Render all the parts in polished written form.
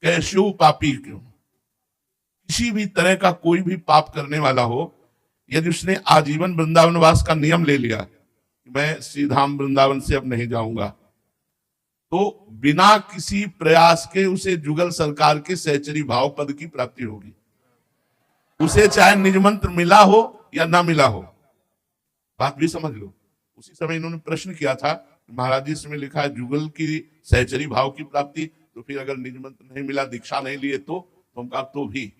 कैस्यु पापी क्यों। किसी भी तरह का कोई भी पाप करने वाला हो, यदि उसने आजीवन वृंदावनवास का नियम ले लिया, मैं श्री धाम वृंदावन से अब नहीं जाऊंगा, तो बिना किसी प्रयास के उसे जुगल सरकार के सहचरी भाव पद की प्राप्ति होगी। उसे चाहे निज मंत्र मिला हो या ना मिला हो, बात भी समझ लो। उसी समय इन्होंने प्रश्न किया था, महाराज जी इसमें लिखा है जुगल की सहचरी भाव की प्राप्ति, तो फिर अगर निज मंत्र नहीं मिला, दीक्षा नहीं लिए तो हम कहा तो भी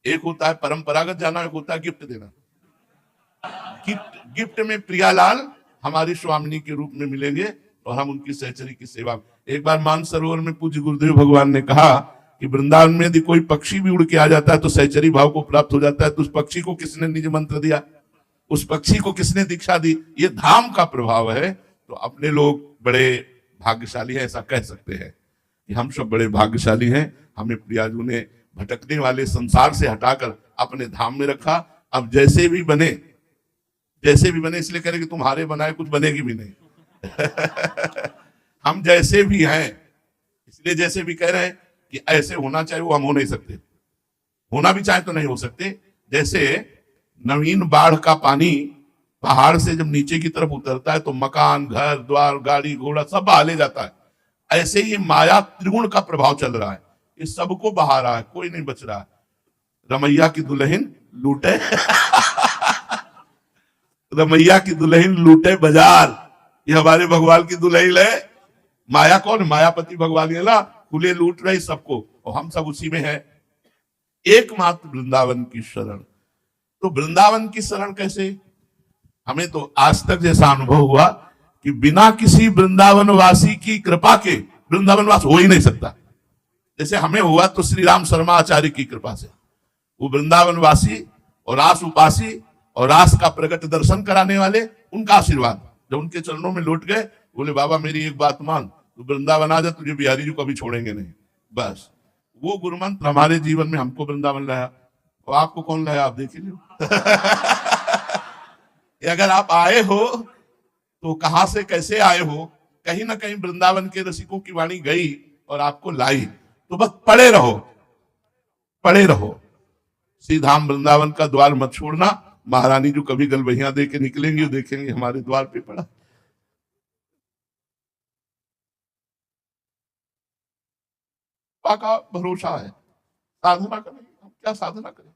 एक होता है परंपरागत जाना, एक होता है गिफ्ट देना। गिफ्ट में प्रियालाल हमारी स्वामिनी के रूप में मिलेंगे और हम उनकी सहचरी की सेवा। एक बार मानसरोवर में पूज्य गुरुदेव भगवान ने कहा कि वृंदावन में यदि कोई पक्षी भी उड़ के आ जाता है तो सहचरी भाव को प्राप्त हो जाता है, तो उस पक्षी को किसने निज मंत्र दिया, उस पक्षी को किसने दीक्षा दी? ये धाम का प्रभाव है। तो अपने लोग बड़े भाग्यशाली हैं, ऐसा कह सकते हैं कि हम सब बड़े भाग्यशाली हैं। हमें प्रियाजू ने भटकने वाले संसार से हटाकर अपने धाम में रखा। अब जैसे भी बने इसलिए कह रहे कि तुम्हारे बनाए कुछ बनेगी भी नहीं हम जैसे भी हैं इसलिए जैसे भी कह रहे हैं कि ऐसे होना चाहिए, वो हम हो नहीं सकते। होना भी चाहे तो नहीं हो सकते। जैसे नवीन बाढ़ का पानी पहाड़ से जब नीचे की तरफ उतरता है तो मकान, घर द्वार, गाड़ी घोड़ा सब बहा ले जाता है, ऐसे ही माया त्रिगुण का प्रभाव चल रहा है, ये सबको बहा रहा है, कोई नहीं बच रहा है। रमैया की दुल्हन लूटे रमैया की दुल्हन लूटे बाजार, ये हमारे भगवान की दुल्हन है। माया कौन? मायापति भगवान है ना, खुले लूट रहे सबको, और हम सब उसी में है। एकमात्र वृंदावन की शरण। तो वृंदावन की शरण कैसे? हमें तो आज तक जैसा अनुभव हुआ कि बिना किसी वृंदावनवासी की कृपा के वृंदावनवास हो ही नहीं सकता। जैसे हमें हुआ तो श्री राम शर्मा आचार्य की कृपा से, वो वृंदावनवासी और रास उपासी और रास का प्रकट दर्शन कराने वाले, उनका आशीर्वाद जब उनके चरणों में लौट गए, बोले बाबा मेरी एक बात मान, तू वृंदावन आ जा, तुझे बिहारी जी कभी छोड़ेंगे नहीं। बस वो गुरुमंत्र हमारे जीवन में हमको वृंदावन लाया। तो आपको कौन लाया? आप देख लीजिए अगर आप आए हो तो कहां से कैसे आए हो, कहीं ना कहीं वृंदावन के रसिकों की वाणी गई और आपको लाई। तो बस पड़े रहो। श्री धाम वृंदावन का द्वार मत छोड़ना। महारानी जो कभी गलबहियां दे के निकलेंगी, देखेंगे हमारे द्वार पे पड़ा। का भरोसा है, साधना करें। हम क्या साधना करें?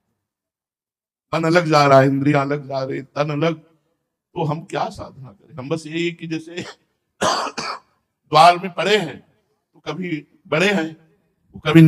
मन अलग जा रहा है, इंद्रियां अलग जा रही, तन अलग, तो हम क्या साधना करें? हम बस यही कि जैसे द्वार में पड़े हैं तो कभी बड़े हैं, कभी